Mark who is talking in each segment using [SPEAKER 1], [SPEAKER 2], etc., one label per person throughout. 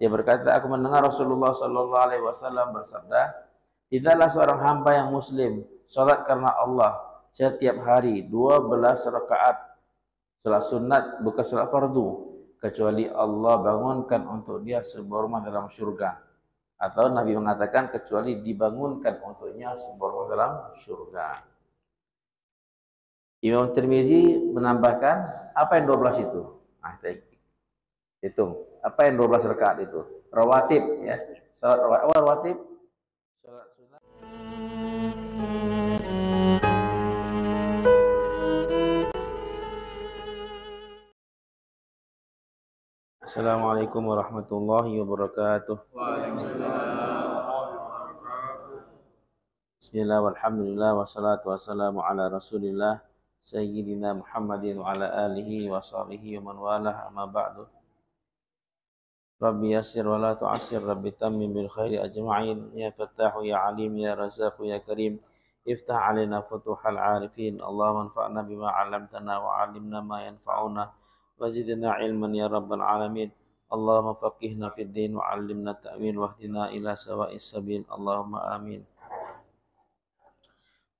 [SPEAKER 1] Dia berkata, aku mendengar Rasulullah sallallahu alaihi wasallam bersabda, tidaklah seorang hamba yang muslim salat karena Allah setiap hari 12 rakaat salat sunat bukan salat fardu, kecuali Allah bangunkan untuk dia sebuah rumah dalam syurga. Atau Nabi mengatakan kecuali dibangunkan untuknya sebuah rumah dalam syurga. Imam Tirmizi menambahkan, apa yang 12 itu? Nah, kita hitung. Apa yang 12 rakaat itu? Rawatib, ya. Salat rawatib, salat sunat. Assalamualaikum warahmatullahi wabarakatuh. Bismillah walhamdulillah wassalatu wassalamu ala rasulillah Sayyidina Muhammadin wa ala alihi wa sahbihi wa man walah, amma ba'du. Rabbi yassir wa la tu'assir, Rabbi tammim bil khairi ajma'in, ya fattahu ya alim ya razaqu ya karim, iftah alina futuhal arifin, Allahumma anfa'na bima 'allamtana wa 'allimna ma yanfa'una wa zidna ilman ya rabbal alamin. Allahumma faqihna fid din wa 'allimna ta'wil wahdina ila sawa'is sabil, Allahumma amin.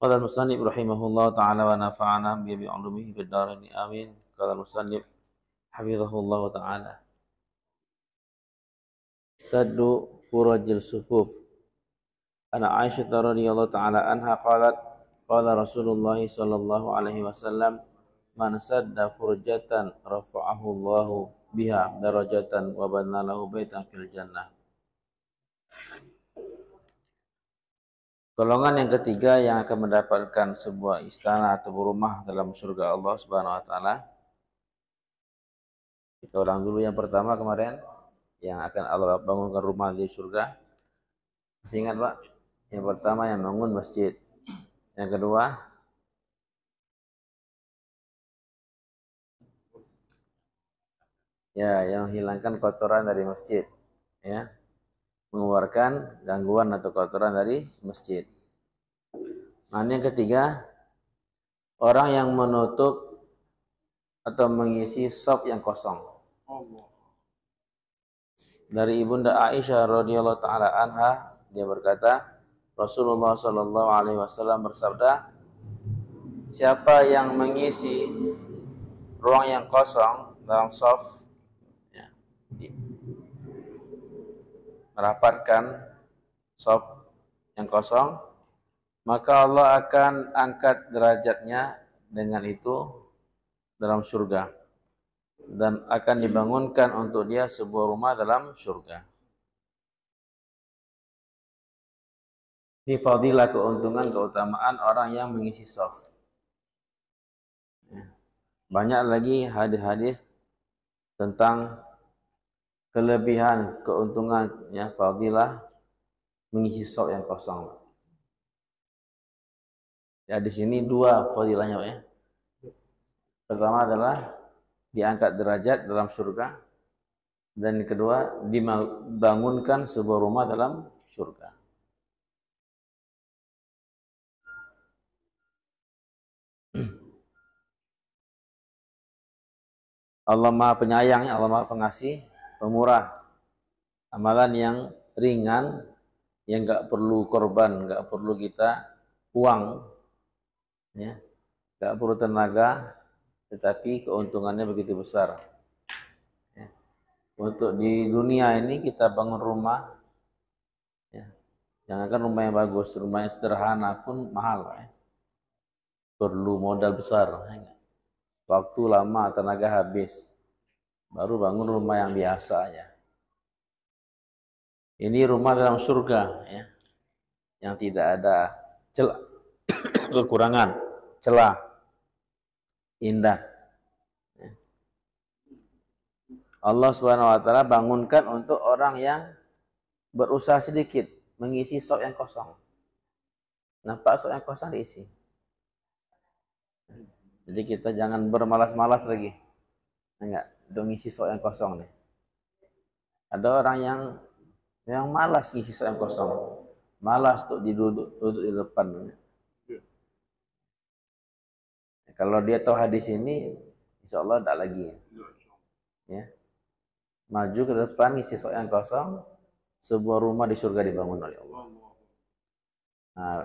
[SPEAKER 1] Qala al-musannif rahimahullah ta'ala wa nafa'ana bi ulumihi fid dharain amin. Qala al-musannif hafizahullah ta'ala. Saddu furajil sufuf. Ana Aisyah radhiyallahu ta'ala anha qalat qala Rasulullah sallallahu alaihi wasallam man sadda furjatan rafa'ahu Allahu biha darajatan wa banna lahu baitan fil jannah. Golongan yang ketiga yang akan mendapatkan sebuah istana atau rumah dalam surga Allah Subhanahu wa taala. Kita ulang dulu yang pertama kemarin, yang akan Allah bangunkan rumah di surga. Masih ingat, Pak? Yang pertama yang bangun masjid. Yang kedua, ya, yang hilangkan kotoran dari masjid, ya. Mengeluarkan gangguan atau kotoran dari masjid. Nah, yang ketiga, orang yang menutup atau mengisi shop yang kosong. Dari Ibunda Aisyah radhiyallahu taala anha, dia berkata, Rasulullah sallallahu alaihi wasallam bersabda, siapa yang mengisi ruang yang kosong dalam shop, ya, merapatkan shop yang kosong, maka Allah akan angkat derajatnya dengan itu dalam surga dan akan dibangunkan untuk dia sebuah rumah dalam surga. Ini fadilah, keuntungan, keutamaan orang yang mengisi shop. Banyak lagi hadis-hadis tentang kelebihan, keuntungannya, fadilah mengisi shop yang kosong. Ya, di sini dua fadilahnya, ya. Pertama adalah diangkat derajat dalam surga, dan yang kedua dibangunkan sebuah rumah dalam surga. Allah Maha Penyayang, Allah Maha Pengasih, Pemurah. Amalan yang ringan, yang nggak perlu korban, nggak perlu kita uang, ya, nggak perlu tenaga, tetapi keuntungannya begitu besar. Ya. Untuk di dunia ini kita bangun rumah, ya, jangankan rumah yang bagus, rumah yang sederhana pun mahal, ya. Perlu modal besar, ya. Waktu lama, tenaga habis, baru bangun rumah yang biasa, ya. Ini rumah dalam surga, ya, yang tidak ada celah, kekurangan, celah, indah. Allah Subhanahu wa taala bangunkan untuk orang yang berusaha sedikit mengisi shop yang kosong. Nampak shop yang kosong diisi. Jadi kita jangan bermalas-malas lagi. Enggak, untuk ngisi shop yang kosong nih. Ada orang yang malas ngisi shop yang kosong. Malas tuh duduk di depan. Kalau dia tahu hadis ini, insya Allah tak lagi. Ya. maju ke depan, isi sok yang kosong, sebuah rumah di surga dibangun oleh Allah. Nah,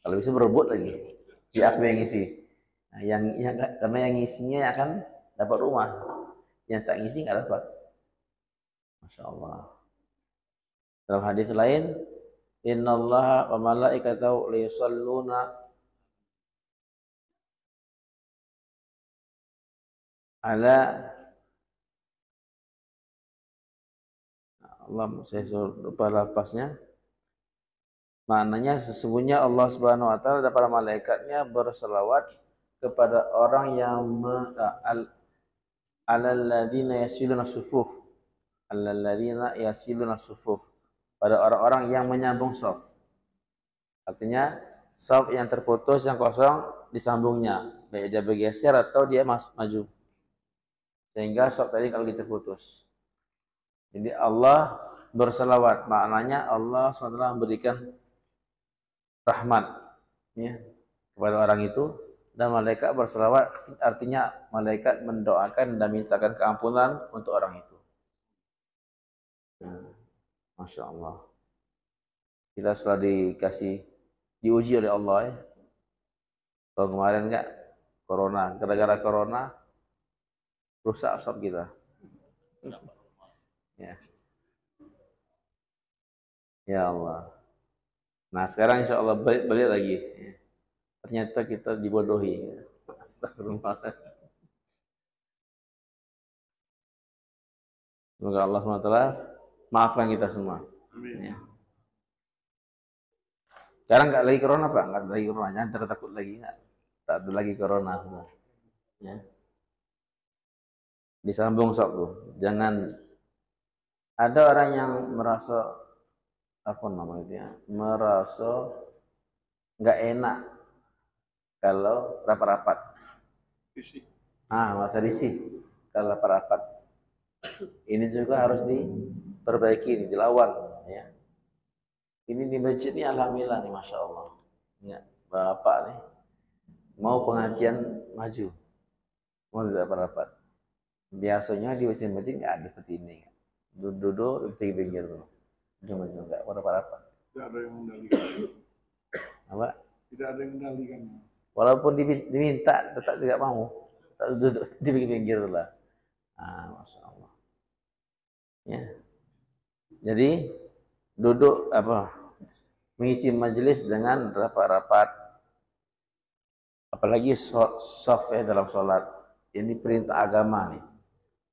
[SPEAKER 1] kalau bisa berebut lagi, aku yang ngisi. Nah, karena yang ngisinya akan dapat rumah, yang tak ngisi nggak dapat. Masya Allah. Dalam hadis lain, Innallaha wa malaikatahu yusalluna ala Allah, saya lupa lafaznya. Maknanya sesungguhnya Allah Subhanahu wa taala dan para malaikatnya berselawat kepada orang yang alalladzina yasiluna sufuf. Alalladzina yasiluna sufuf. Pada orang-orang yang menyambung shaf. Artinya shaf yang terputus, yang kosong disambungnya, baik dia bergeser atau dia maju. Sehingga shaf tadi kalau kita putus. Jadi Allah berselawat, maknanya Allah SWT memberikan rahmat ya, kepada orang itu, dan malaikat berselawat artinya malaikat mendoakan dan mintakan keampunan untuk orang itu. Masya Allah. Kita sudah diuji oleh Allah ya. Kalau kemarin enggak corona, gara-gara corona rusak asap kita. Ya. Ya Allah. Nah sekarang insya Allah balik lagi. Ternyata kita dibodohi. Astagfirullah. Semoga Allah SWT maafkan kita semua. Ya. Sekarang nggak lagi corona Pak, nggak ada lagi corona. Jangan takut lagi, nggak. Tak ada lagi corona semua. Ya. Disambung sok tuh. Jangan ada orang yang merasa apa namanya itu ya, merasa nggak enak kalau rapat-rapat. Masa risih kalau rapat-rapat. Ini juga harus diperbaiki, dilawan. Ya. Ini di masjid ini alhamdulillah nih, masya Allah. Ya, bapak nih mau pengajian maju, mau tidak rapat. Biasanya di masjid nggak ada seperti ini. Duduk di pinggir dulu. Maju nggak rapat.
[SPEAKER 2] Tidak ada yang mengendalikan.
[SPEAKER 1] Apa?
[SPEAKER 2] Tidak ada yang mengendalikan.
[SPEAKER 1] Walaupun diminta tetap tidak mau. Tetap duduk di pinggir dulu lah. Masya Allah. Ya. Jadi duduk mengisi majelis dengan rapat-rapat, apalagi soft ya dalam sholat. Ini perintah agama nih,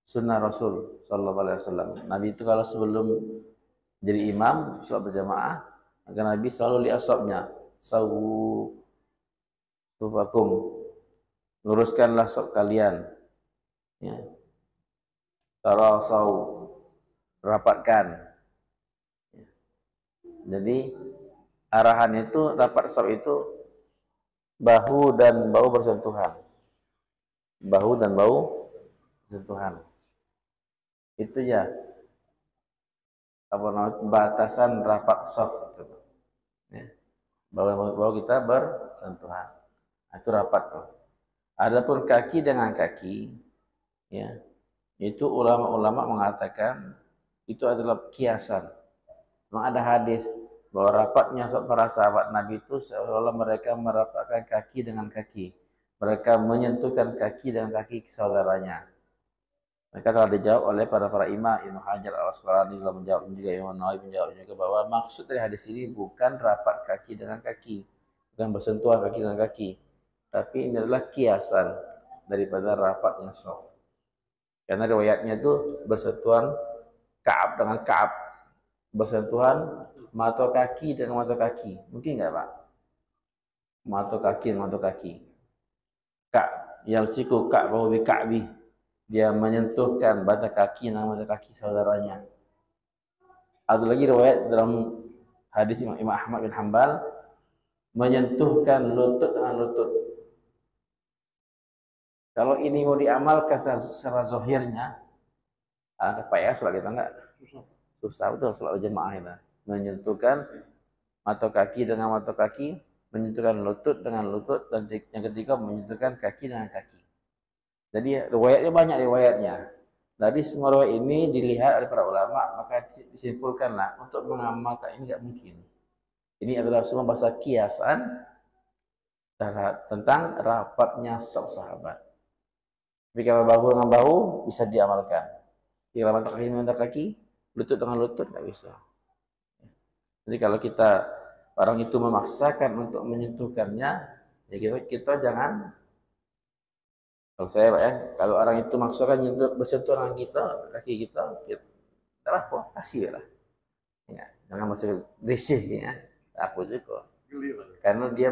[SPEAKER 1] sunnah Rasul Sallallahu Alaihi Wasallam. Nabi itu kalau sebelum jadi imam sholat berjamaah, maka Nabi selalu lihat shofnya, sawu sufakum, luruskanlah shof kalian, ya. Tarasau, rapatkan. Jadi arahan itu rapat shaf itu bahu dan bahu bersentuhan. Bahu dan bahu bersentuhan. Itu ya batasan rapat shaf itu. Ya. Bahu kita bersentuhan. Itu rapat. Adapun kaki dengan kaki, ya, itu ulama-ulama mengatakan itu adalah kiasan. Memang ada hadis bahwa rapatnya para sahabat Nabi itu seolah mereka merapatkan kaki dengan kaki. Mereka menyentuhkan kaki dengan kaki saudaranya. Mereka telah dijawab oleh para imam. Ibnu Hajar Al-Asqalani telah menjawab juga, Imam Nawawi menjawab juga bahwa maksud dari hadis ini bukan rapat kaki dengan kaki, bukan bersentuhan kaki dengan kaki, tapi ini adalah kiasan daripada rapatnya shaf. Karena riwayatnya itu bersentuhan Ka'ab dengan Ka'ab, bersentuhan mata kaki dengan mata kaki. Mungkin nggak Pak? Mata kaki dengan mata kaki. Yang siku Ka'bahu bi Ka'bi. Dia menyentuhkan mata kaki dengan mata kaki saudaranya. Ada lagi riwayat dalam hadis Imam Ahmad bin Hanbal, menyentuhkan lutut dengan lutut. Kalau ini mau diamalkan secara zahirnya, apa ya sholat kita enggak? Susah betul sholat jemaah itu. Menyentuhkan mata kaki dengan mata kaki, menyentuhkan lutut dengan lutut, dan yang ketiga menyentuhkan kaki dengan kaki. Jadi riwayatnya banyak riwayatnya. Dari semua riwayat ini dilihat oleh para ulama, maka disimpulkanlah untuk mengamalkan ini tidak mungkin. Ini adalah semua bahasa kiasan tentang rapatnya sahabat. Tapi kalau bahu dengan bahu bisa diamalkan. Jika mata kaki dengan kaki, lutut dengan lutut tidak bisa. Jadi kalau kita orang itu memaksakan untuk menyentuhkannya, ya kita jangan. Kalau saya Pak ya, kalau orang itu maksakan bersentuh dengan kita, kaki kita, tidak apa, kasih lah. Ya, jangan masuk risih ya, apa juga. Karena dia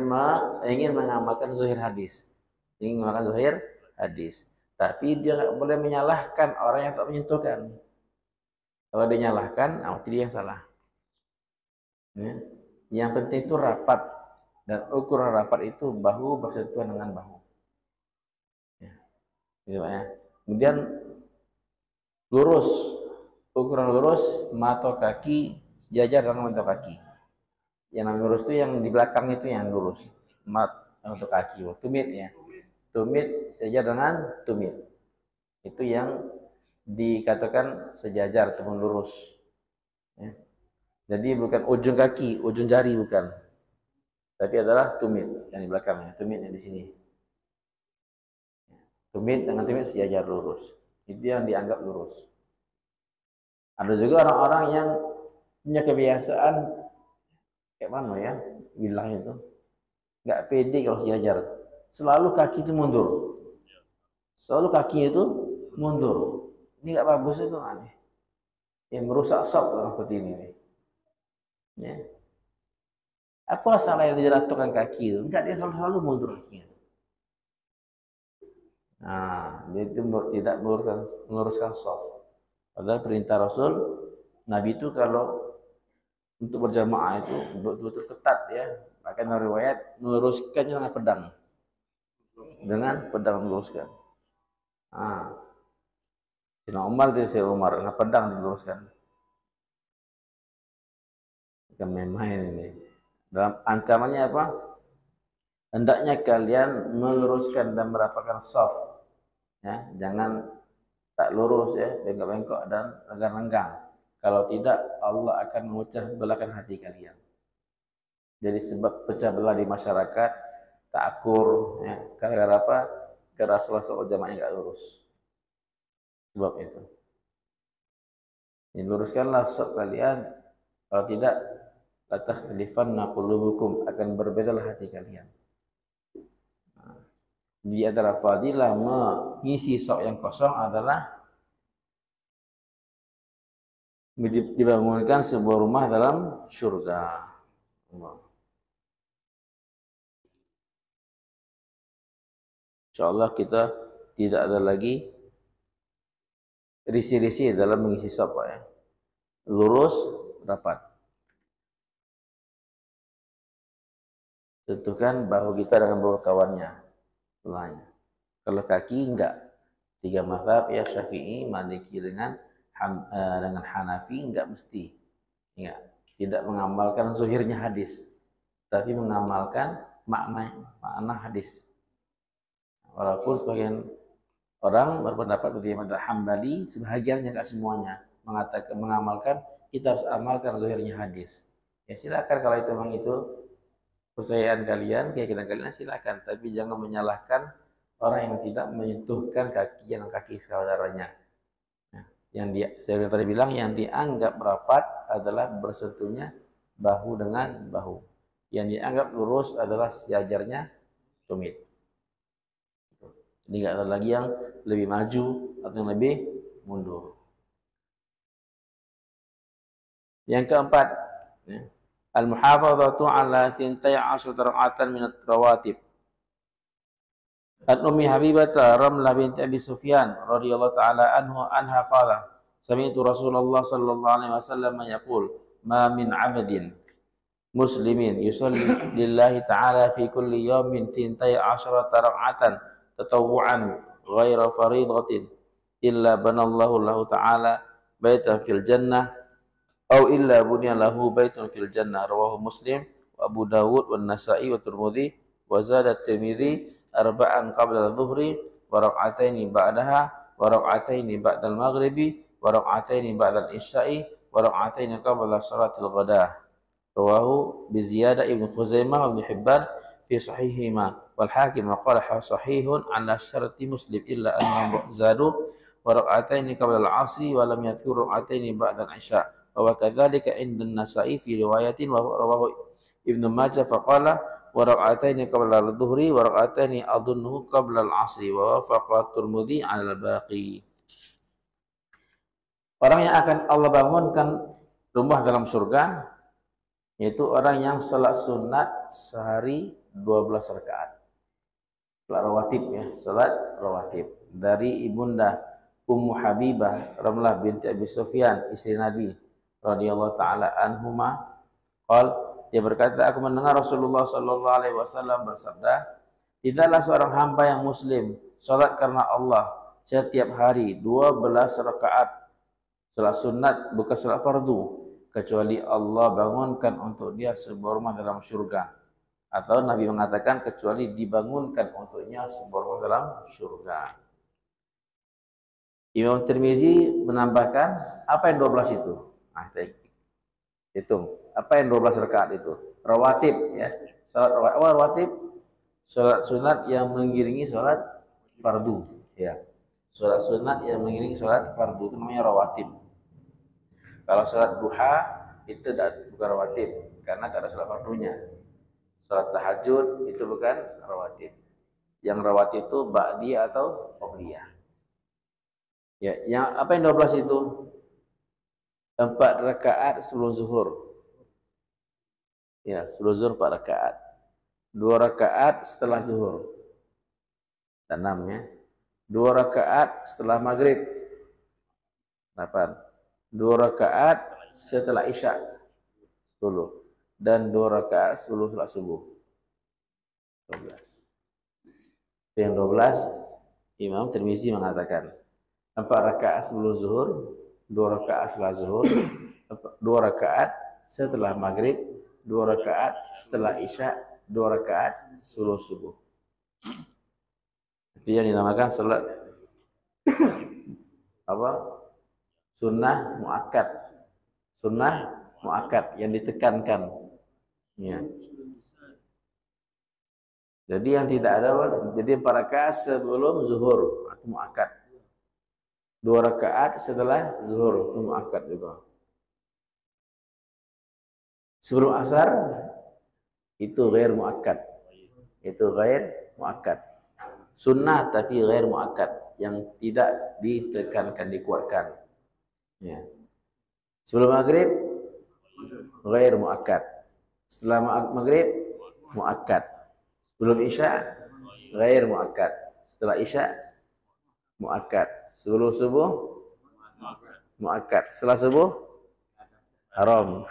[SPEAKER 1] ingin mengamalkan zahir hadis, ingin mengamalkan zahir hadis. Tapi dia nggak boleh menyalahkan orang yang tak menyentuhkan. Kalau dia nyalahkan, dia yang salah. Ya. Yang penting itu rapat, dan ukuran rapat itu bahu bersentuhan dengan bahu. Ya. Gitu, ya. Kemudian lurus, ukuran lurus, mata kaki sejajar dengan mata kaki. Yang namanya lurus itu yang di belakang itu yang lurus, mata kaki, tumit ya. Tumit sejajar dengan tumit. Itu yang dikatakan sejajar ataupun lurus. Ya. Jadi bukan ujung kaki, ujung jari bukan. Tapi adalah tumit yang di belakangnya, tumit yang di sini. Tumit dengan tumit sejajar lurus. Itu yang dianggap lurus. Ada juga orang-orang yang punya kebiasaan kayak mana ya, bilang itu nggak pede kalau sejajar. Selalu kaki itu mundur. Selalu kaki itu mundur. Ini nggak bagus itu aneh. Yang merusak sop orang seperti ini. Ya. Apa salah yang diratukan kaki itu? Enggak, dia selalu mundur kakinya. Nah, dia itu tidak meluruskan saf. Padahal perintah Rasul, Nabi itu kalau untuk berjamaah itu betul-betul ketat ya. Bahkan riwayat meluruskannya dengan pedang. Dengan pedang meluruskan. Nah, Sayyidina Umar itu dengan pedang diluruskan. Bukan main-main ini. Dalam ancamannya apa? Hendaknya kalian meluruskan dan merapatkan shaf. Ya, jangan tak lurus ya, bengkok-bengkok dan renggang-renggang. Kalau tidak, Allah akan memecah belahkan hati kalian. Jadi sebab pecah belah di masyarakat, tak akur, ya. Gara-gara apa? Gara sholat jamaahnya enggak lurus. Sebab itu. Ini luruskanlah shaf kalian. Kalau tidak, latakhlifanna qulubukum, akan berbedalah hati kalian. Di antara fadilah mengisi sok yang kosong adalah dibangunkan sebuah rumah dalam surga. Insyaallah kita tidak ada lagi risi-risi dalam mengisi sok ya. Lurus, rapat. Tentukan bahu kita dengan bahu kawannya. Lain. Kalau kaki enggak. 3 mazhab ya, Syafi'i, Maliki dengan Hanafi enggak mesti. Enggak. Tidak mengamalkan zuhirnya hadis, tapi mengamalkan makna hadis. Walaupun sebagian orang berpendapat seperti Imam Hambali, sebahagiannya enggak semuanya mengatakan mengamalkan, kita harus amalkan zuhirnya hadis. Ya silakan kalau itu memang itu kepercayaan kalian, keyakinan kalian silakan, tapi jangan menyalahkan orang yang tidak menyentuhkan kaki saudaranya. Nah, saya tadi bilang yang dianggap rapat adalah bersentuhnya bahu dengan bahu. Yang dianggap lurus adalah sejajarnya tumit. Jadi nggak ada lagi yang lebih maju atau yang lebih mundur. Yang keempat, ya. Al-muhafazatu ala 12 raka'atan min at-rawatib. An Ummi Habibah Ramlah binti Abi Sufyan radhiyallahu ta'ala anha qala sami'tu Rasulullah sallallahu alaihi wasallam yaqul ma min 'abdin muslimin yusalli lillahi ta'ala fi kulli yawmin 12 raka'atan tatawwu'an ghaira fariidatin illa banallahu lahu ta'ala baitan fil jannah aw illa bunya lahu baitun fil jannah. Rawahu Muslim wa Abu Dawud wa Nasa'i wa Tirmidzi wa zada Tirmidzi arba'an qabla adh-dhuhri wa rak'ataini ba'daha wa rak'ataini ba'dal maghribi wa rak'ataini ba'dal isya'i wa rak'ataini qabla salatil ghadah. Rawahu bi ziyadah Ibnu Khuzaimah wa Ibnu Hibban fi sahihihima wal Hakim wa qala sahihun ala syarti Muslim illa annahum zadu wa rak'ataini qabla al-'asri wa lam yadhkur rak'ataini ba'da al-'isya. Wa kadzalika inda an-Nasa'i fi riwayatin wa rawahu Ibnu Majah faqala wa rak'ataini qabla al-dhuhri wa rak'ataini adunnuhu qabla al-'asri wa wafaqa Tirmidzi 'ala al-baqi. Orang yang akan Allah bangunkan rumah dalam surga yaitu orang yang salat sunat sehari 12 rakaat. Salat rawatib ya, salat rawatib. Dari ibunda Ummu Habibah Ramlah binti Abi Sufyan, istri Nabi radhiyallahu taala anhuma, dia berkata, aku mendengar Rasulullah sallallahu alaihi wasallam bersabda, tidaklah seorang hamba yang muslim salat karena Allah setiap hari 12 rakaat salat sunat bukan salat fardu, kecuali Allah bangunkan untuk dia sebuah rumah dalam surga. Atau Nabi mengatakan kecuali dibangunkan untuknya sebuah rumah dalam surga. Imam Tirmizi menambahkan, apa yang 12 itu? Nah, kita hitung. Apa yang 12 rakaat itu? Rawatib ya. Salat rawatib, salat sunat yang mengiringi salat fardu ya. Salat sunat yang mengiringi salat fardu itu namanya rawatib. Kalau salat duha itu bukan rawatib karena tak ada salat fardunya. Salat tahajud itu bukan rawatib. Yang rawatib itu ba'diyah atau qabliyah. Ya, yang apa yang 12 itu? 4 rakaat sebelum zuhur. Ya, sebelum zuhur 4 rakaat. 2 rakaat setelah zuhur. Dan 6 ya. 2 rakaat setelah maghrib. 8. 2 rakaat setelah isya. 10. Dan 2 rakaat sebelum salat subuh. 12. Yang 12 Imam Tirmizi mengatakan 4 rakaat sebelum zuhur, 2 rakaat setelah zuhur, 2 rakaat setelah maghrib, 2 rakaat setelah isya, 2 rakaat sebelum subuh. Itu yang dinamakan salat apa? Sunnah muakkad. Sunnah muakkad yang ditekankan. Ya. Jadi yang tidak ada, jadi 4 rakaat sebelum zuhur atau muakkad. 2 rakaat setelah zuhur itu muakkad juga. Sebelum asar itu ghair muakkad. Itu ghair muakkad. Sunnah tapi ghair muakkad, yang tidak ditekankan, dikuatkan. Ya. Sebelum maghrib ghair muakkad. Setelah maghrib muakkad. Sebelum isya ghair muakkad. Setelah isya muakkad. Sebelum subuh muakkad. Setelah subuh haram.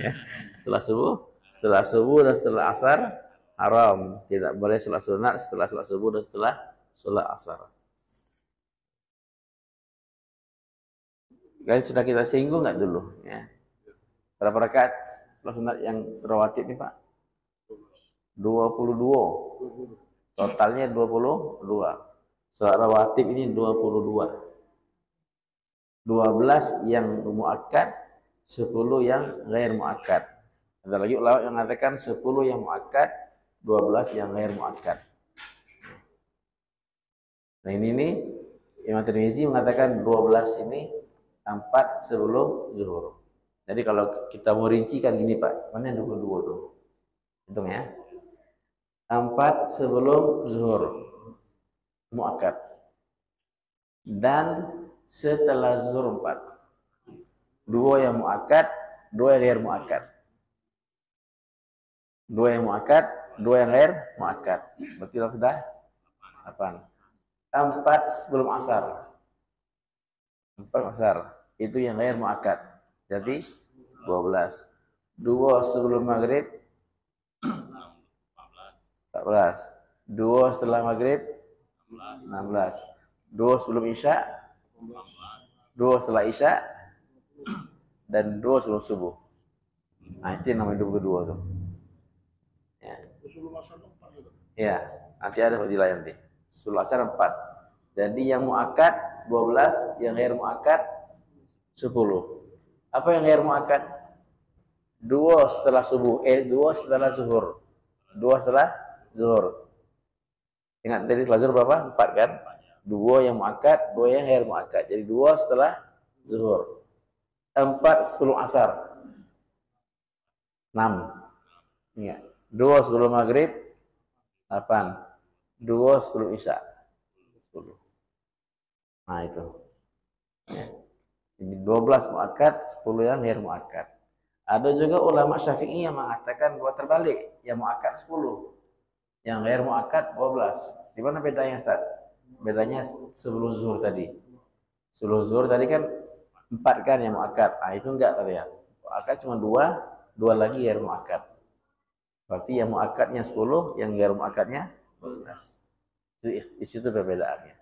[SPEAKER 1] Ya. Setelah subuh dan setelah asar haram. Tidak boleh salat sunat setelah salat subuh dan setelah salat asar. Kalian sudah kita singgung nggak dulu ya? Berapa rakaat salat sunat yang rawatib nih Pak? 22. Totalnya 22. Salat rawatib ini 22. 12 yang muakkad, 10 yang ghair muakkad. Ada lagi ulama yang mengatakan 10 yang muakkad, 12 yang ghair muakkad. Nah ini nih Imam Tirmizi mengatakan 12 ini 4 sebelum zuhur. Jadi kalau kita mau rincikan gini Pak, mana yang 22 tuh? Hitung ya. 4 sebelum zuhur muakkad. Dan setelah zuhur 4. 2 yang muakkad, 2 yang ghair muakkad. 2 yang muakkad, 2 yang ghair muakkad. Berarti sudah 8. 4 sebelum asar. 4 asar. Itu yang ghair muakkad. Jadi 12. 2 sebelum maghrib 14. 2 setelah maghrib 16. 2 sebelum isya 2 setelah isya dan 2 sebelum subuh. Nah itu namanya 22 tuh. Ya. Ya, nanti ada fadilah nanti. Sebelum asar 4. Jadi yang muakkad 12, yang ghair muakkad 10. Apa yang ghair muakkad? 2 setelah subuh, 2 setelah zuhur. 2 setelah zuhur. Ingat tadi setelah zuhur berapa? 4 kan? 2 yang muakkad, 2 yang ghair muakkad. Jadi 2 setelah zuhur. 4 sebelum asar. 6. Ingat. 2 sebelum maghrib 8. 2 sebelum isya 10. Nah itu. Ya. Jadi 12 muakkad, 10 yang ghair muakkad. Ada juga ulama Syafi'i yang mengatakan bahwa terbalik, yang muakkad 10, yang ghair muakkad 12. Di mana bedanya, Ustaz? Bedanya sebelum zuhur tadi. Sebelum zuhur tadi kan 4 kan yang muakkad. Ah itu enggak tadi ya. Muakkad cuma 2 lagi ghair muakkad. Berarti yang muakkadnya 10, yang ghair muakkadnya 12. Di situ perbedaannya.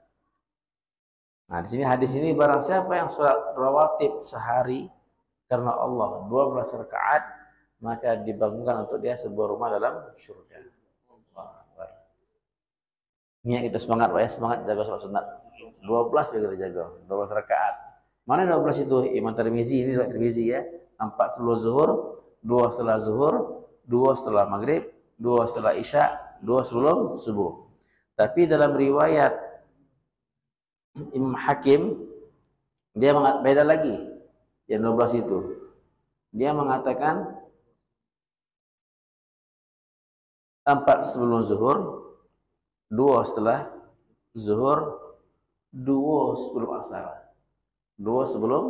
[SPEAKER 1] Nah, di sini hadis ini barang siapa yang sholat rawatib sehari karena Allah 12 rakaat, maka dibangunkan untuk dia sebuah rumah dalam surga. Niat kita semangat, Pak ya, semangat jaga sholat sunat. 12 kita jaga, 12 rakaat. Mana 12 itu? Imam Tirmizi, ini riwayat Tirmizi ya. 4 sebelum zuhur, 2 setelah zuhur, 2 setelah maghrib, 2 setelah isya, 2 sebelum subuh. Tapi dalam riwayat Imam Hakim, dia beda lagi. Yang 12 itu. Dia mengatakan 4 sebelum zuhur, 2 setelah zuhur, 2 sebelum asar. 2 sebelum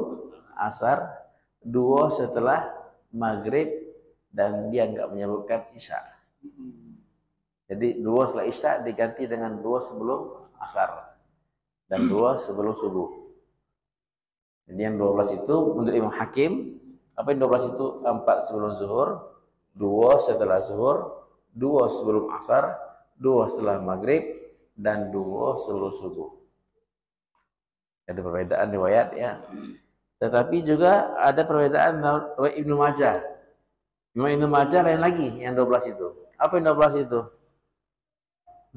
[SPEAKER 1] asar, 2 setelah maghrib, dan dia enggak menyebutkan isya. Jadi 2 setelah isya diganti dengan 2 sebelum asar. Dan 2 sebelum subuh. Jadi yang 12 itu menurut Imam Hakim, apa yang 12 itu? 4 sebelum zuhur, 2 setelah zuhur, 2 sebelum asar, 2 setelah maghrib, dan 2 sebelum subuh. Ada perbedaan riwayat ya. Tetapi juga ada perbedaan riwayat Ibnu Majah. Ibnu Majah lain lagi yang 12 itu. Apa yang 12 itu?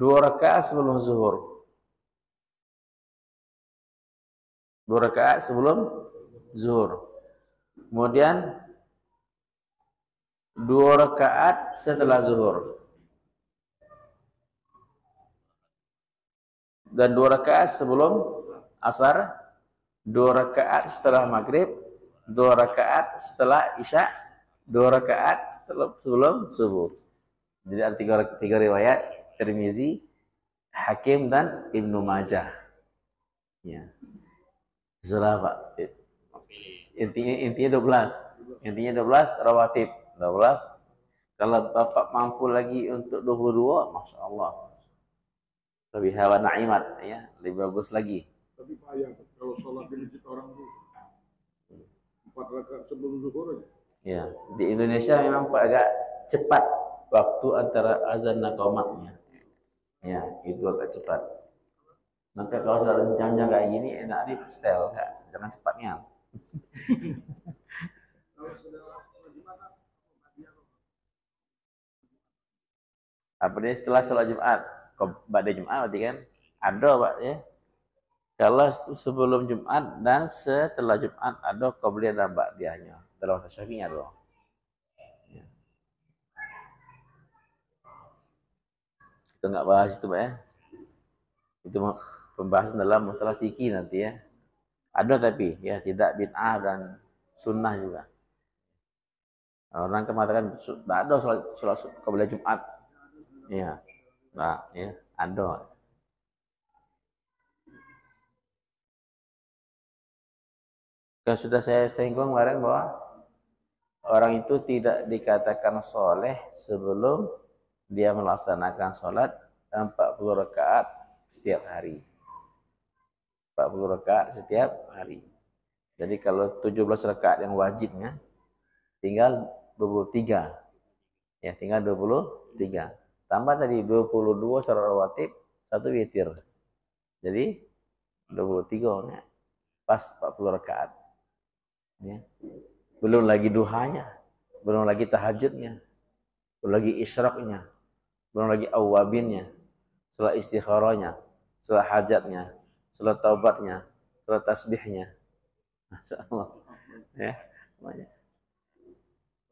[SPEAKER 1] 2 rakaat sebelum zuhur. 2 rakaat sebelum zuhur. Kemudian 2 rakaat setelah zuhur. Dan 2 rakaat sebelum asar, 2 rakaat setelah maghrib, 2 rakaat setelah isya, 2 rakaat sebelum subuh. Jadi ada tiga riwayat, Tirmizi, Hakim, dan Ibnu Majah. Ya. Surah Pak. Intinya 12. Intinya 12 rawatib. 12. Kalau Bapak mampu lagi untuk 22, Masya Allah. Lebih hawa na'imat ya, lebih bagus lagi.
[SPEAKER 2] Tapi Pak ya, kalau sholat di masjid orang itu 4 rakaat sebelum zuhur aja.
[SPEAKER 1] Ya, di Indonesia memang Pak agak cepat waktu antara azan dan qomatnya. Ya, itu agak cepat. Maka kalau sudah rencana kayak gini enak nih style, enggak, jangan cepatnya.
[SPEAKER 2] Kalau sudah Jumat,
[SPEAKER 1] Apa dia setelah sholat Jumat? Pada Jumat berarti kan? Ada Pak ya. Kalau sebelum Jumat dan setelah Jumat ada qabliyah dan ba'diyahnya. Dalam bahasa Syafi'i ada. Ya. Kita enggak bahas itu Pak ya. Itu pembahasan dalam masalah fikih nanti ya. Ada tapi ya tidak bid'ah dan sunnah juga. Orang mengatakan tidak ada sholat qabliyah Jumat. Ya. Nah, ya, ada. Kan sudah saya singgung kemarin bahwa orang itu tidak dikatakan soleh sebelum dia melaksanakan sholat 40 rakaat setiap hari. 40 rakaat setiap hari. Jadi kalau 17 rakaat yang wajibnya tinggal 23. Ya, tinggal 23. Tambah tadi 22 sholat rawatib, 1 witir. Jadi 23 ya. Pas 40 rakaat. Ya. Belum lagi duhanya, belum lagi tahajudnya, belum lagi isyraqnya, belum lagi awabinnya, salat istikharanya, salat hajatnya, salat taubatnya, salat tasbihnya. Masya Allah. Ya, banyak.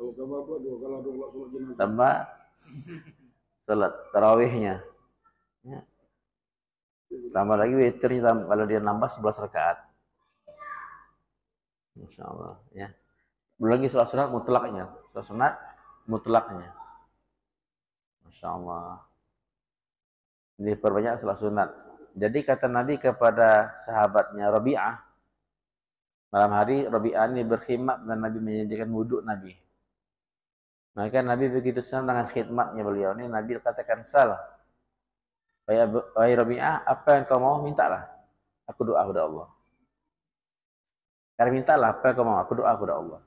[SPEAKER 2] Kalau kabar apa dua kalau ada sholat jenazah.
[SPEAKER 1] Tambah salat tarawihnya. Ya. Tambah lagi witirnya kalau dia nambah 11 rakaat. Masya Allah. Ya. Belum lagi salat sunat mutlaknya. Salat sunat mutlaknya. Masya Allah. Diperbanyak salat sunat. Jadi kata Nabi kepada sahabatnya Rabi'ah, malam hari Rabi'ah ini berkhidmat dan Nabi menyediakan wudhu Nabi. Maka Nabi begitu senang dengan khidmatnya beliau ini. Nabi katakan, salah. Wahai Rabi'ah, apa yang kau mau, mintalah. Aku doa kepada Allah. Karena mintalah apa yang kau mau, aku doa kepada Allah.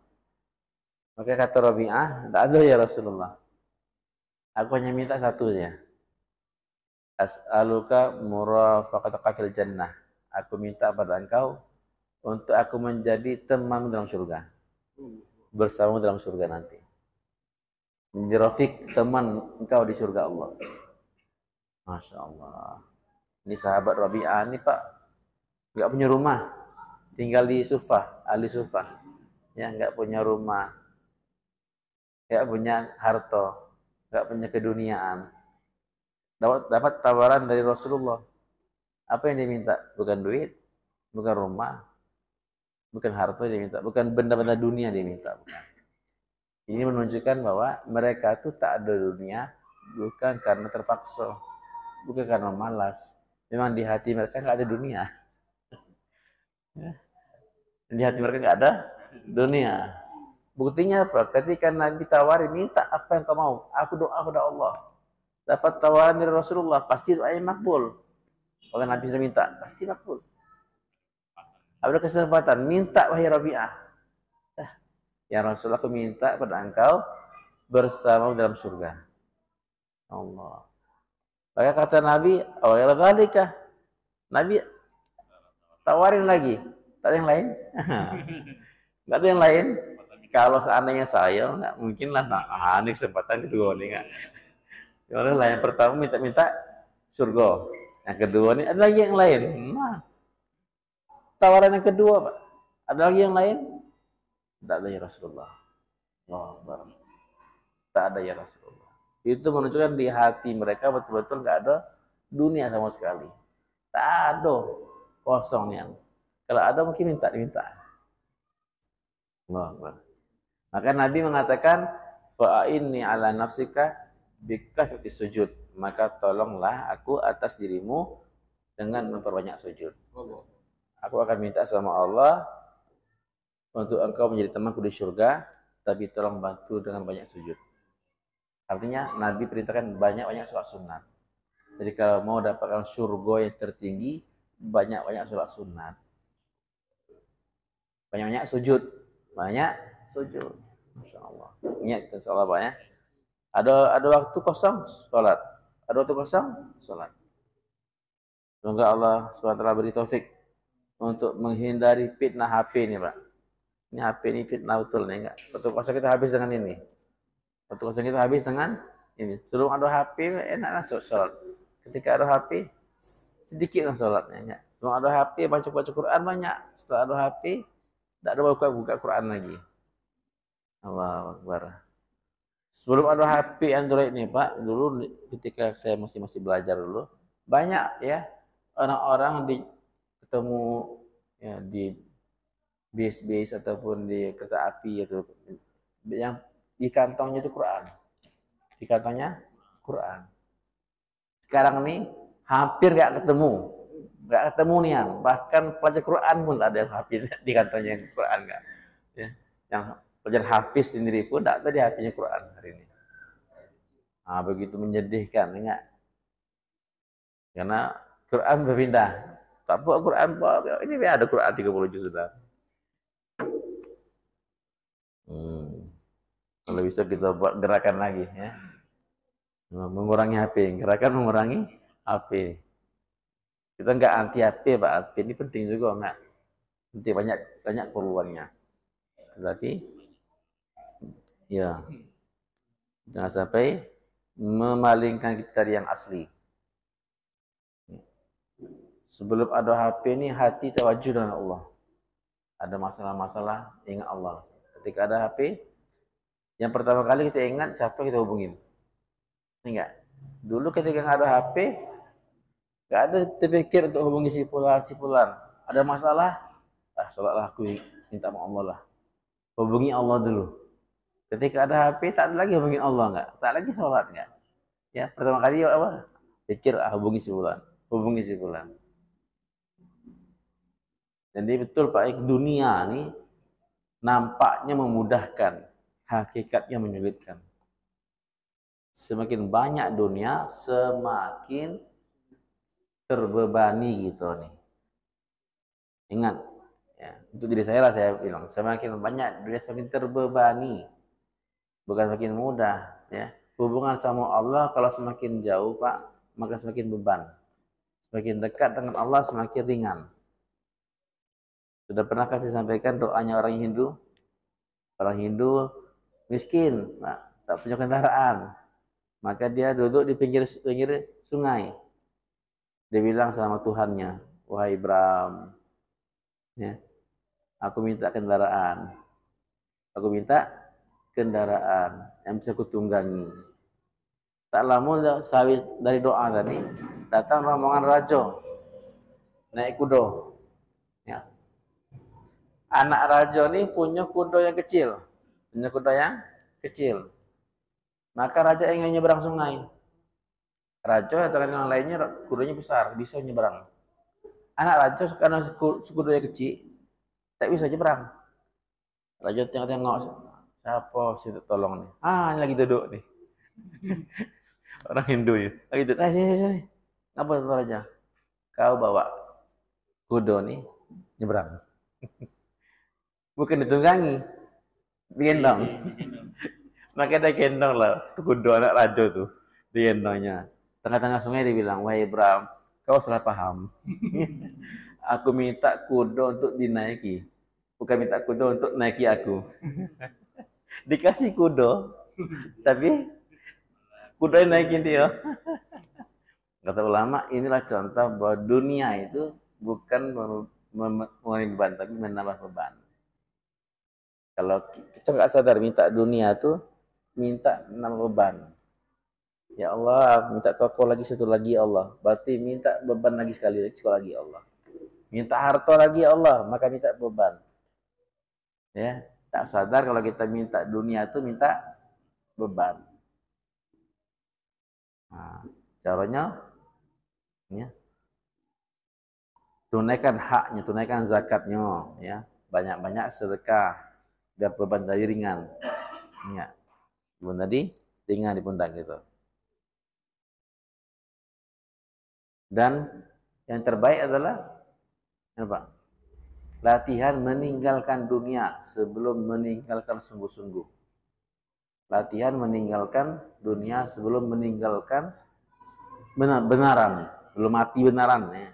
[SPEAKER 1] Maka kata Rabi'ah, tidak ada ya Rasulullah. Aku hanya minta satu saja. As'aluka murafaqataka fil jannah. Aku minta pada engkau untuk aku menjadi teman dalam surga. Bersamamu dalam surga nanti. Menjadi rafiq, teman engkau di surga Allah. Masya Allah. Ini sahabat Rabi'ah ini Pak, nggak punya rumah, tinggal di Sufah, ahli Sufah, ya nggak punya rumah, nggak punya harta, nggak punya keduniaan. Dapat tawaran dari Rasulullah. Apa yang diminta? Bukan duit, bukan rumah, bukan harta dia minta, bukan benda-benda dunia dia minta, bukan. Ini menunjukkan bahwa mereka itu tak ada dunia bukan karena terpaksa, bukan karena malas. Memang di hati mereka nggak ada dunia. Di hati mereka nggak ada dunia. Buktinya apa? Ketika Nabi tawari, minta apa yang kau mau, aku doa kepada Allah. Dapat tawaran dari Rasulullah, pasti doanya makbul. Kalau Nabi sudah minta, pasti makbul. Ada kesempatan, minta wahai Rabi'ah. Ya Rasulullah, aku minta pada engkau bersama dalam surga. Allah. Maka kata Nabi, awal dzalika. Nabi tawarin lagi. Tak ada yang lain? Enggak ada yang lain. Kalau seandainya saya, enggak mungkin lah. Nah, ini kesempatan kedua nih enggak. Yang lain pertama minta surga. Yang kedua nih ada lagi yang lain. Nah, tawaran yang kedua, Pak. Ada lagi yang lain? Tidak ada ya Rasulullah. Allah. Tak ada ya Rasulullah. Itu menunjukkan di hati mereka betul-betul nggak ada dunia sama sekali. Tak ada, kosong nih. Kalau ada mungkin diminta. Allah. Maka Nabi mengatakan, fa'inni ala nafsika bikasrati sujud. Maka tolonglah aku atas dirimu dengan memperbanyak sujud. Aku akan minta sama Allah untuk engkau menjadi temanku di surga, tapi tolong bantu dengan banyak sujud. Artinya Nabi perintahkan banyak-banyak sholat sunat. Jadi kalau mau dapatkan surga yang tertinggi, banyak-banyak sholat sunat. Banyak-banyak sujud. Banyak sujud. Masya Allah. Ingat insya Allah Pak ya. Ada waktu kosong, sholat. Ada waktu kosong, sholat. Semoga Allah SWT beri taufik untuk menghindari fitnah HP ini Pak. Ini HP ini fitnah betul nih enggak. Waktu kosong kita habis dengan ini. Waktu kosong kita habis dengan ini. Sebelum ada HP enaklah sholat. Ketika ada HP sedikit lah sholatnya enggak. Sebelum ada HP baca Quran banyak. Setelah ada HP tidak ada buka Quran lagi. Allahu Akbar. Sebelum ada HP Android nih Pak, dulu ketika saya masih belajar dulu, banyak ya orang-orang ketemu ya di bis ataupun di kereta api itu yang di kantongnya itu Quran. Di kantongnya Quran. Sekarang nih hampir nggak ketemu nih yang bahkan pelajar Quran pun ada yang hampir di kantongnya Quran nggak. Ya. Yang pelajar hafiz sendiri pun tidak ada di hatinya Quran hari ini. Nah, begitu menyedihkan enggak? Karena Quran berpindah. Tak buat Quran, ini ada Quran 30 juz sudah. Kalau bisa kita buat gerakan lagi ya. Mengurangi HP, gerakan mengurangi HP. Kita enggak anti HP, Pak. HP ini penting juga enggak? Penting banyak perluannya. Tapi ya jangan sampai memalingkan kita dari yang asli. Sebelum ada HP ini hati tawajuh dengan Allah. Ada masalah-masalah, ingat Allah. Ketika ada HP, yang pertama kali kita ingat siapa kita hubungin. Enggak. Dulu ketika nggak ada HP, nggak ada terpikir untuk hubungi si fulan. Ada masalah, sholatlah aku minta sama Allah lah. Hubungi Allah dulu. Ketika ada HP, tak ada lagi hubungin Allah enggak. Tak lagi sholat enggak. Ya, pertama kali apa? Pikir hubungi si fulan. Jadi betul Pak, dunia ini nampaknya memudahkan, hakikatnya menyulitkan. Semakin banyak dunia, semakin terbebani gitu nih. Ingat, ya, untuk diri saya lah saya bilang, semakin banyak dunia semakin terbebani, bukan semakin mudah. Ya, hubungan sama Allah kalau semakin jauh Pak, maka semakin beban. Semakin dekat dengan Allah semakin ringan. Sudah pernah saya sampaikan doanya orang Hindu? Orang Hindu miskin, Pak, tak punya kendaraan. Maka dia duduk di pinggir sungai. Dia bilang sama Tuhannya, wahai Brahm, ya, aku minta kendaraan. Aku minta kendaraan yang bisa kutunggangi. Tak lama sehabis dari doa tadi, datang rombongan raja naik kuda. Ya. Anak raja ini punya kuda yang kecil. Maka raja ingin nyeberang sungai. Raja dengan yang lainnya kudanya besar, bisa nyeberang. Anak raja karena kudanya kecil, tak bisa nyeberang. Raja tengok-tengok, siapa sih tolong nih? Ini lagi duduk nih. Orang Hindu ya. Lagi duduk, sini. Ngapa tuh raja? Kau bawa kuda nih nyeberang. Bukan ditunggangi, digendong. Maka dia gendong lah, itu kuda anak raja tuh, digendongnya. Tengah-tengah sungai dia bilang, wahai Bram, kau salah paham. Aku minta kuda untuk dinaiki, bukan minta kuda untuk naiki aku. Dikasih kuda, tapi kuda yang naikin dia. Kata ulama, inilah contoh bahwa dunia itu bukan mengurangi beban, tapi menambah beban. Kalau kita nggak sadar minta dunia tuh minta nambah beban. Ya Allah, minta toko lagi satu lagi Allah. Berarti minta beban lagi sekali lagi Allah. Minta harta lagi Allah, maka minta beban. Ya, tak sadar kalau kita minta dunia tuh minta beban. Nah, caranya ya, tunaikan haknya, tunaikan zakatnya, ya, banyak-banyak sedekah. Biar beban tadi ringan. Ya. Beban tadi ringan di pundak gitu. Dan yang terbaik adalah apa? Latihan meninggalkan dunia sebelum meninggalkan sungguh-sungguh. Latihan meninggalkan dunia sebelum meninggalkan benaran, belum mati benaran ya.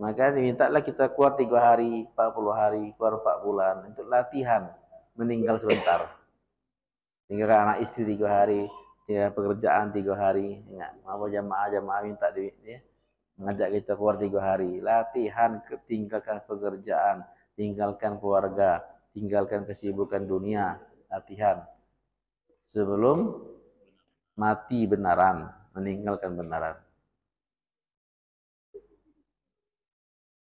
[SPEAKER 1] Maka dimintalah kita keluar 3 hari, 40 hari, keluar 4 bulan untuk latihan meninggal sebentar. Tinggalkan anak istri 3 hari, tinggal pekerjaan 3 hari. Ingat, mau jamaah minta duit ya. Mengajak kita keluar 3 hari. Latihan tinggalkan pekerjaan, tinggalkan keluarga, tinggalkan kesibukan dunia. Latihan sebelum mati benaran, meninggalkan benaran.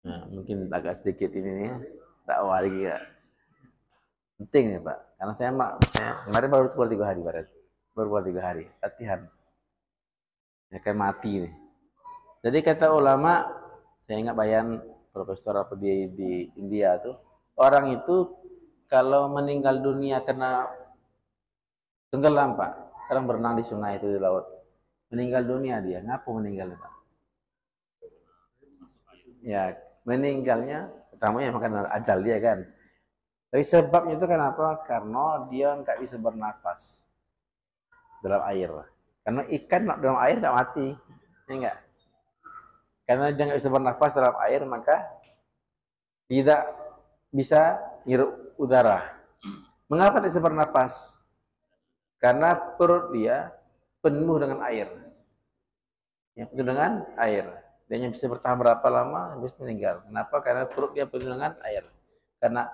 [SPEAKER 1] Nah, mungkin agak sedikit ini nih, dakwah lagi ya. Penting ya Pak, karena saya kemarin baru keluar 3 hari baru keluar 3 hari, latihan. Ya kan mati nih. Jadi kata ulama, saya ingat bayan profesor apa di India tuh, orang itu kalau meninggal dunia karena tenggelam Pak, orang berenang di sungai itu di laut, meninggal dunia dia, ngapa meninggal Pak? Ya meninggalnya, pertama ya makan ajal dia kan. Tapi sebabnya itu kenapa? Karena dia nggak bisa bernafas dalam air. Karena ikan dalam air nggak mati, ya enggak? Karena dia nggak bisa bernafas dalam air, maka tidak bisa hirup udara. Mengapa tidak bisa bernafas? Karena perut dia penuh dengan air. Ya, penuh dengan air. Dia hanya bisa bertahan berapa lama, habis meninggal. Kenapa? Karena perut dia penuh dengan air. Karena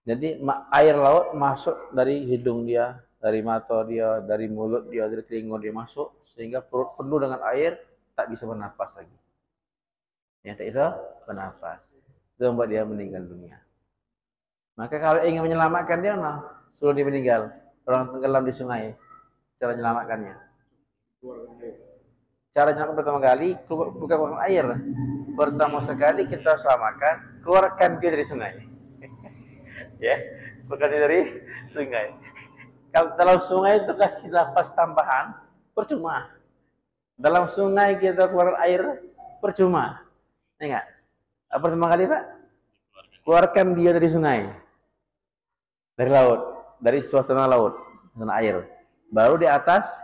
[SPEAKER 1] jadi air laut masuk dari hidung dia, dari mata dia, dari mulut dia, dari telinga dia masuk, sehingga perut penuh dengan air, tak bisa bernapas lagi. Ya, tak bisa bernapas. Itu membuat dia meninggal dunia. Maka kalau ingin menyelamatkan dia, nah, suruh dia meninggal. Orang tenggelam di sungai, cara menyelamatkannya. Cara menyelamatkan pertama kali, bukan keluarkan air. Pertama sekali kita selamatkan, keluarkan dia dari sungai. Ya, bukan dari sungai. Kalau dalam sungai itu kasih nafas tambahan, percuma. Dalam sungai kita keluar air, percuma. Ingat, apa pertama kali Pak? Keluarkan dia dari sungai, dari laut, dari suasana laut, suasana air. Baru di atas,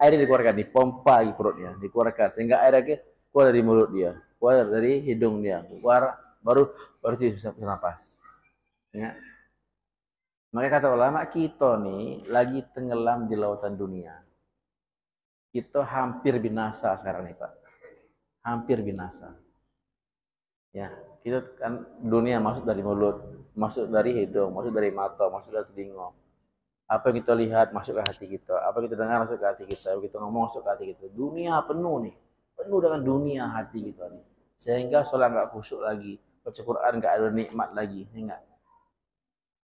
[SPEAKER 1] air dikeluarkan, dipompa di perutnya, dikeluarkan. Sehingga air keluar dari mulut dia, keluar dari hidung dia, keluar, baru dia bisa bernapas. Ya. Maka kata ulama, kita nih lagi tenggelam di lautan dunia. Kita hampir binasa sekarang nih Pak. Hampir binasa. Ya, kita kan dunia masuk dari mulut, masuk dari hidung, masuk dari mata, masuk dari telinga. Apa yang kita lihat masuk ke hati kita, apa yang kita dengar masuk ke hati kita, apa yang kita ngomong masuk ke hati kita. Dunia penuh nih, penuh dengan dunia hati kita nih. Sehingga sholat nggak khusyuk lagi, baca Quran nggak ada nikmat lagi, ingat.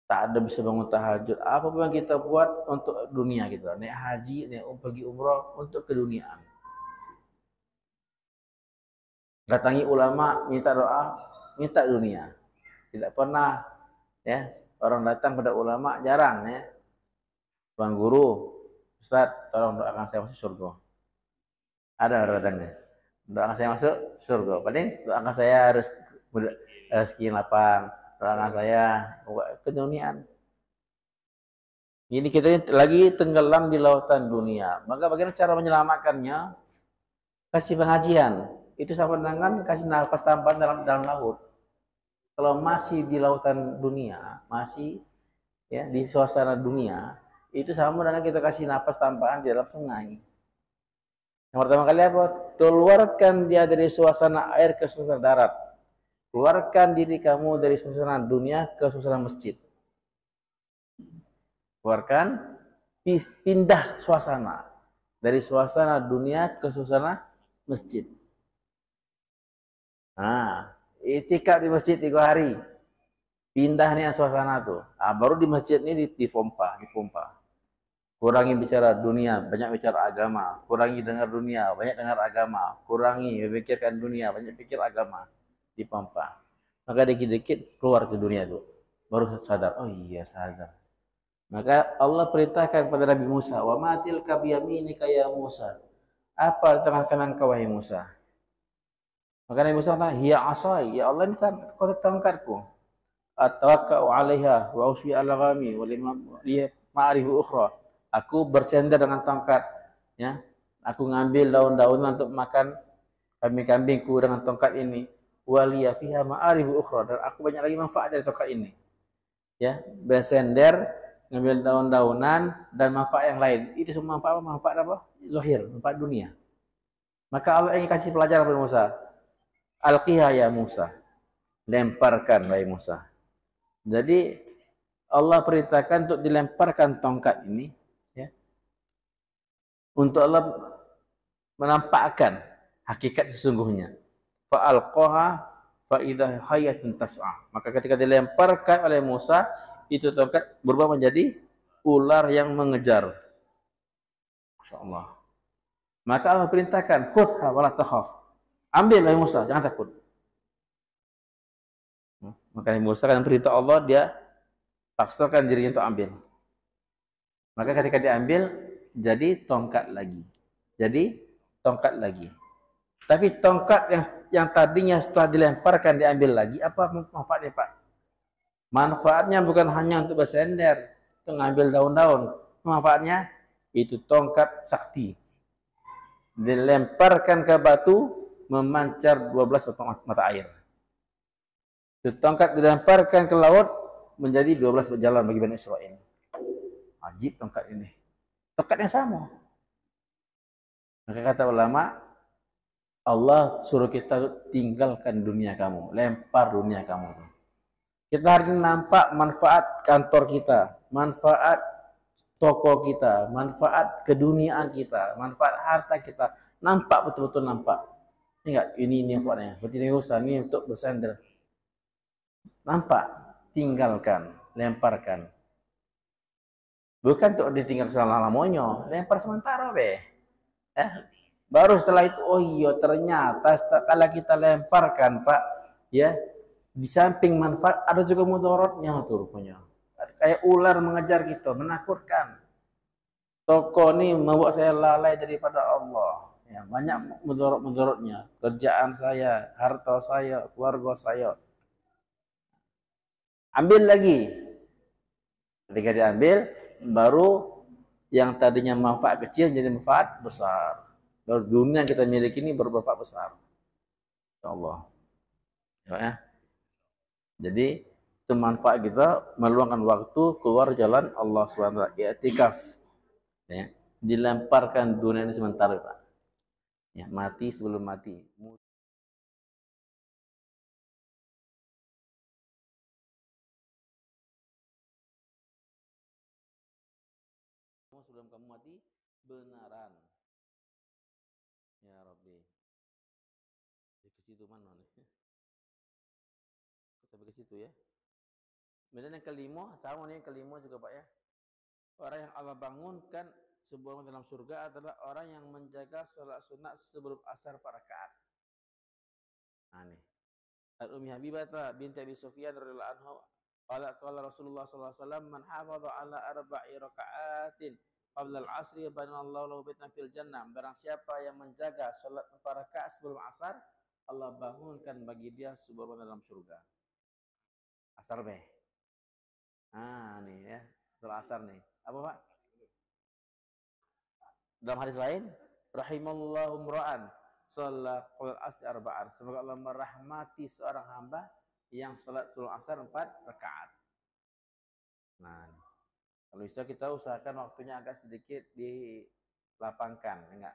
[SPEAKER 1] Tak ada bisa bangun tahajud. Apa yang kita buat untuk dunia kita. Naik haji, naik pergi umrah untuk keduniaan. Datangi ulama, minta doa, minta dunia. Tidak pernah ya orang datang pada ulama, jarang ya. Tuan guru, Ustaz, tolong doakan saya masuk surga. Ada orang datangnya. Doakan saya masuk surga. Paling doakan saya rezeki lapang. Doakan saya keduniaan. Jadi kita lagi tenggelam di lautan dunia. Maka bagaimana cara menyelamatkannya? Kasih pengajian. Itu sama dengan kasih nafas tambahan dalam laut. Kalau masih di lautan dunia, masih ya di suasana dunia, itu sama dengan kita kasih nafas tambahan di dalam sungai. Yang pertama kali apa? Keluarkan dia dari suasana air ke suasana darat. Keluarkan diri kamu dari suasana dunia ke suasana masjid. Keluarkan, pindah suasana. Dari suasana dunia ke suasana masjid. Nah, itikaf di masjid 3 hari. Pindah nih suasana tuh. Nah, baru di masjid ini dipompa. Kurangi bicara dunia, banyak bicara agama. Kurangi dengar dunia, banyak dengar agama. Kurangi memikirkan dunia, banyak pikir agama. Dipompa. Maka dikit-dikit keluar ke dunia itu. Baru sadar, oh iya sadar. Maka Allah perintahkan kepada Nabi Musa, wa matil kabiyaminika ya Musa. Apa tangan kanan kau wahai Musa? Maka Nabi Musa kata, hiya asai, ya Allah ini tongkatku. Atawakka'u 'alaiha wa usbi ala ghami wa ma'arifu ukhra. Aku bersender dengan tongkat, ya. Aku ngambil daun-daunan untuk makan kambing-kambingku dengan tongkat ini. Waliya fiha ma'arifu ukhra, dan aku banyak lagi manfaat dari tongkat ini. Ya, bersender, ngambil daun-daunan dan manfaat yang lain. Itu semua manfaat apa? Zahir, manfaat dunia. Maka Allah ingin kasih pelajaran kepada Musa. Alqiha ya Musa. Lemparkan wahai Musa. Jadi Allah perintahkan untuk dilemparkan tongkat ini, ya, untuk Allah menampakkan hakikat sesungguhnya. Fa'alqaha fa'idah hayatun tas'a. Maka ketika dilemparkan oleh Musa, itu tongkat berubah menjadi ular yang mengejar. Masya Allah. Maka Allah perintahkan, khudhha wa la takhaf. Ambil wahai Musa, jangan takut. Maka Musa kan perintah Allah, dia paksakan dirinya untuk ambil. Maka ketika diambil, jadi tongkat lagi. Tapi tongkat yang tadinya setelah dilemparkan diambil lagi, apa manfaatnya Pak? Manfaatnya bukan hanya untuk bersender, untuk mengambil daun-daun. Manfaatnya itu tongkat sakti. Dilemparkan ke batu, memancar 12 mata air. Itu tongkat dilemparkan ke laut, menjadi 12 jalan bagi Bani Israel. Ajib tongkat ini. Tongkat yang sama. Maka kata ulama, Allah suruh kita tinggalkan dunia kamu, lempar dunia kamu. Kita hari ini nampak manfaat kantor kita, manfaat toko kita, manfaat keduniaan kita, manfaat harta kita. Nampak betul-betul nampak. Enggak, ini apanya? Berarti ini usaha ini untuk bersandar. Nampak, tinggalkan, lemparkan. Bukan untuk ditinggal selama-lamanya, lempar sementara be. Baru setelah itu, oh iya ternyata kalau kita lemparkan Pak, ya di samping manfaat ada juga mudaratnya tuh rupanya. Kayak ular mengejar kita, menakutkan. Toko ini membuat saya lalai daripada Allah. Ya, banyak mudaratnya. Kerjaan saya, harta saya, keluarga saya. Ambil lagi. Ketika diambil, baru yang tadinya manfaat kecil jadi manfaat besar. Baru dunia yang kita miliki ini bermanfaat besar. Ya Allah. Ya. Jadi itu manfaat kita meluangkan waktu keluar jalan Allah SWT. I'tikaf. Ya. Dilemparkan dunia ini sementara Pak. Ya, mati sebelum mati. Sebelum kamu mati benaran. Ya Rabbi. Ke situ mana nih? Sampai ke situ ya. Kemudian yang kelima, sama nih yang kelima juga Pak ya. Orang yang Allah bangunkan sebelum dalam surga adalah orang yang menjaga sholat sunat sebelum asar 4 rakaat. Nah nih. Al-Ummi Habibah binti Abi Sufyan radhiyallahu anhu qala Rasulullah sallallahu alaihi wasallam man hafadha ala arba'i raka'atin qabla al-'asri banallahu lahu baitan fil jannah. Barang siapa yang menjaga salat 4 rakaat sebelum asar, Allah bangunkan bagi dia sebuah rumah dalam surga. Asar be. Nih ya, salat asar nih. Apa Pak? Dalam hadis lain, rahimallahu imra'an shalla qul asri arba'an. Semoga Allah merahmati seorang hamba yang salat sebelum asar 4 rakaat. Nah, kalau bisa kita usahakan waktunya agak sedikit dilapangkan, enggak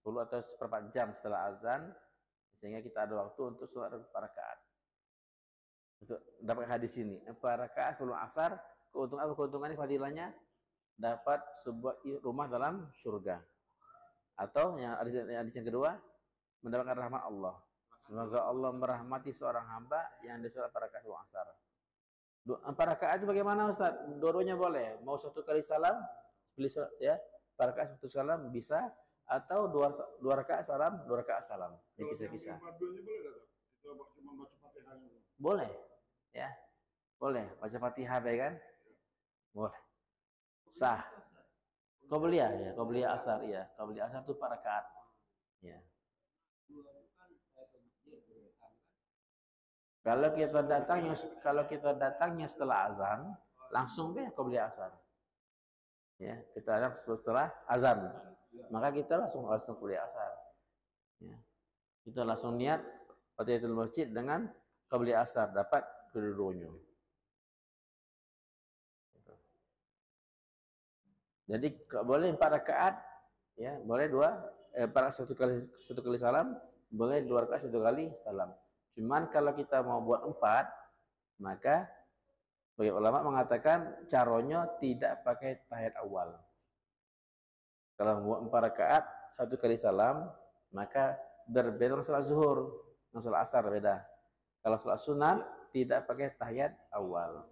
[SPEAKER 1] 10 atau seperempat jam setelah azan, sehingga kita ada waktu untuk sholat 4 rakaat. Untuk dapat hadis ini, 4 rakaat sebelum asar, keuntungan apa keuntungannya fadilahnya? Dapat sebuah rumah dalam surga. Atau yang hadis yang kedua, mendapatkan rahmat Allah. Semoga Allah merahmati seorang hamba yang disolat 4 rakaat sebelum asar. 4 rakaat itu bagaimana Ustaz? Dua-duanya boleh. Mau 1 kali salam, ya, 4 rakaat 1 salam bisa, atau 2 rakaat salam, 2 rakaat salam. Dipisah-pisah. Boleh, ya. Boleh. Baca Fatihah kan? Boleh. Sah. Qabliyah ya, qabliyah asar ya. Qabliyah asar itu 4 rakaat. Ya. Kalau kita datangnya setelah azan, langsung deh qabliyah asar. Ya, kita datang setelah azan. Maka kita langsung qabliyah asar. Ya. Kita langsung niat tahiyatul masjid dengan qabliyah asar, dapat kedua-duanya. Jadi boleh 4 rakaat, ya, boleh 1 kali salam, boleh 2 rakaat 1 kali salam. Cuman kalau kita mau buat 4, maka bagi ulama mengatakan caranya tidak pakai tahiyat awal. Kalau buat 4 rakaat 1 kali salam, maka berbeda dengan salat zuhur, dengan salat asar beda. Kalau salat sunat tidak pakai tahiyat awal.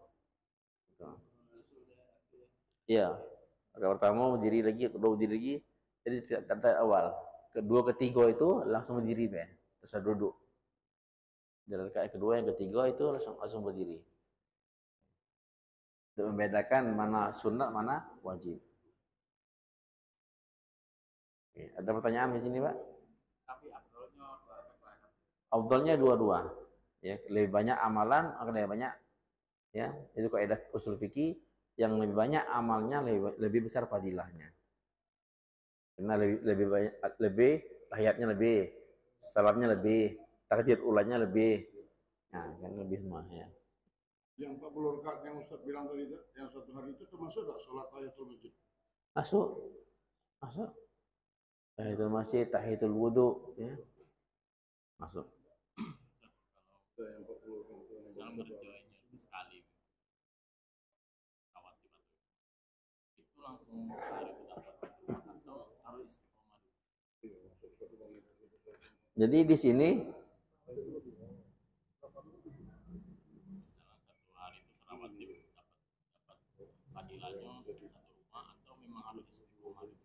[SPEAKER 1] Iya. Rakaat pertama berdiri lagi, kedua berdiri lagi, jadi tidak tahiyat awal. Kedua, ketiga itu langsung berdiri be, terus duduk. Dan rakaat kedua yang ketiga itu langsung berdiri. Untuk membedakan mana sunat, mana wajib. Oke, ada pertanyaan di sini, Pak? Tapi afdalnya dua-dua. Ya, lebih banyak amalan, akan lebih banyak, ya. Itu kaidah usul fikih, yang lebih banyak amalnya lebih besar fadilahnya. Karena lebih tahiyatnya lebih, salamnya lebih, takbir ulangnya lebih. Nah, kan lebih semua ya.
[SPEAKER 2] Yang 40 rakaat yang Ustaz bilang tadi, yang 1 hari itu termasuk enggak salat tahiyatul masjid?
[SPEAKER 1] Masuk. Masuk. Tahiyatul masjid, tahiyatul wudu, ya. Masuk.
[SPEAKER 3] Misalnya ngerjainnya itu sekali khawatir itu langsung sekali dapat atau harus istiqomah dulu.
[SPEAKER 1] Jadi di sini
[SPEAKER 3] Misalnya satu hari itu rawatib dapat fadilahnya satu rumah atau memang harus istiqomah dulu.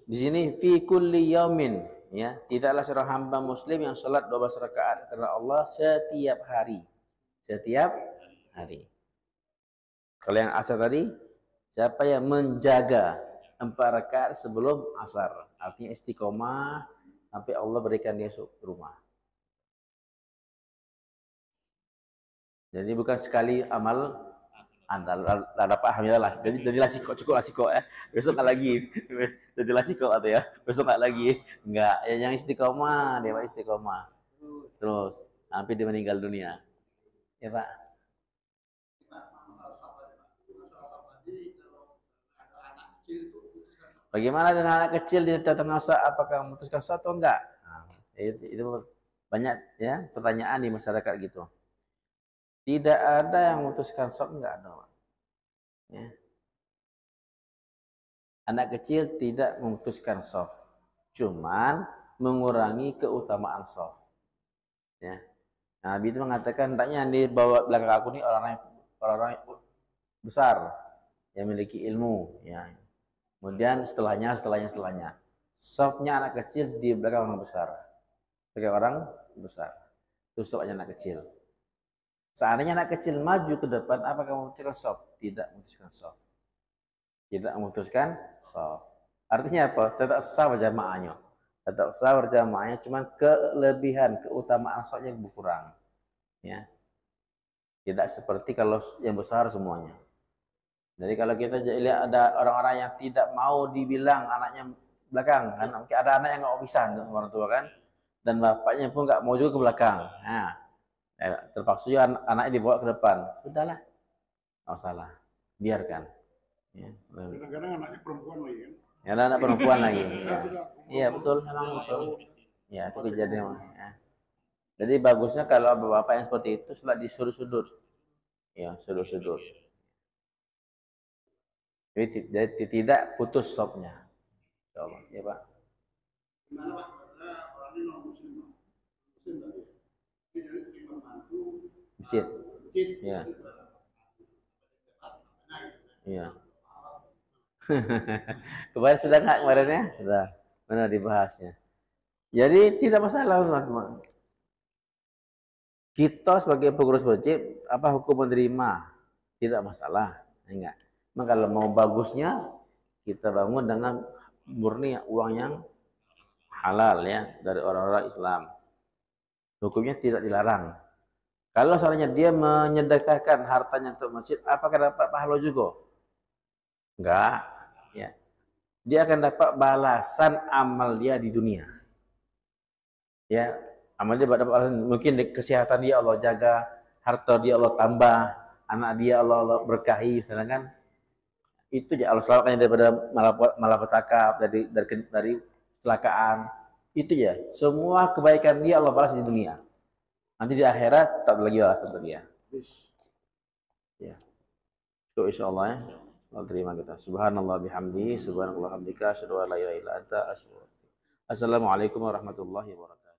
[SPEAKER 1] di sini fi kulli yaumin, ya, tidaklah seorang hamba muslim yang salat 12 rakaat karena Allah setiap hari. Setiap hari. Kalau yang asar tadi, siapa yang menjaga 4 rakaat sebelum asar, artinya istiqomah sampai Allah berikan dia rumah. Jadi bukan sekali amal anda dapat alhamdulillah, jadilah cukup asiko ya, besok nggak lagi, jadilah asiko atau ya, besok nggak lagi, nggak, ya yang istiqomah, dia pak istiqomah terus sampai dia meninggal dunia, ya pak. Bagaimana dengan anak kecil di tengah saat, apakah memutuskan satu enggak? Nah, itu banyak ya pertanyaan di masyarakat gitu. Tidak ada yang memutuskan sok, enggak ada. Ya. Anak kecil tidak memutuskan soft, cuman mengurangi keutamaan soft. Ya. Nabi itu mengatakan, hendaknya yang dibawa belakang aku ini orang-orang besar yang memiliki ilmu. Ya. Kemudian setelahnya. Softnya anak kecil di belakang orang besar. Sebagai orang besar. Itu softnya anak kecil. Seandainya anak kecil maju ke depan, apakah memutuskan soft? Tidak memutuskan soft. Tidak memutuskan soft. Artinya apa? Tetap sah berjamaahnya. Tetap sah berjamaahnya, cuman kelebihan, keutamaan softnya berkurang. Ya. Tidak seperti kalau yang besar semuanya. Jadi kalau kita lihat ada orang-orang yang tidak mau dibilang anaknya belakang, kan? Mungkin ada anak yang nggak mau pisah orang tua kan, dan bapaknya pun nggak mau juga ke belakang. Nah, terpaksa juga anaknya dibawa ke depan. Sudahlah, nggak masalah, biarkan. Ya.
[SPEAKER 2] Kadang-kadang anaknya perempuan lagi kan.
[SPEAKER 1] Ya, ada anak perempuan lagi. Ya. Iya betul, memang betul. Ya, itu kejadian. Ya. Jadi bagusnya kalau bapak yang seperti itu sholat di sudut-sudut. Ya, sudut-sudut. Jadi tidak putus sopnya. Ya Pak.
[SPEAKER 2] Gimana Pak? Orang ini non muslim, muslim tadi. Ini dari terima mantu.
[SPEAKER 1] Masjid. Ya. Iya. Kemarin sudah nggak kemarinnya? Sudah. Mana dibahasnya. Jadi tidak masalah teman-teman. Kita sebagai pengurus masjid, apa hukum menerima? Tidak masalah. Enggak. Maka kalau mau bagusnya, kita bangun dengan murni uang yang halal ya dari orang-orang Islam. Hukumnya tidak dilarang. Kalau soalnya dia menyedekahkan hartanya untuk masjid, apakah dapat pahala juga? Enggak. Ya. Dia akan dapat balasan amal dia di dunia. Ya, amal dia dapat balasan. Mungkin kesehatan dia Allah jaga, harta dia Allah tambah, anak dia Allah berkahi, sedangkan itu ya Allah selamatkan daripada malapetaka, dari kecelakaan. Itu ya, semua kebaikan dia Allah balas di dunia. Nanti di akhirat tak ada lagi balasan untuk dia. Ya. Itu insyaallah ya. Allah terima kita. Subhanallah bihamdi, subhanallah hamdika, asyhadu an la ilaha illa anta, astaghfiruka. Assalamualaikum warahmatullahi wabarakatuh.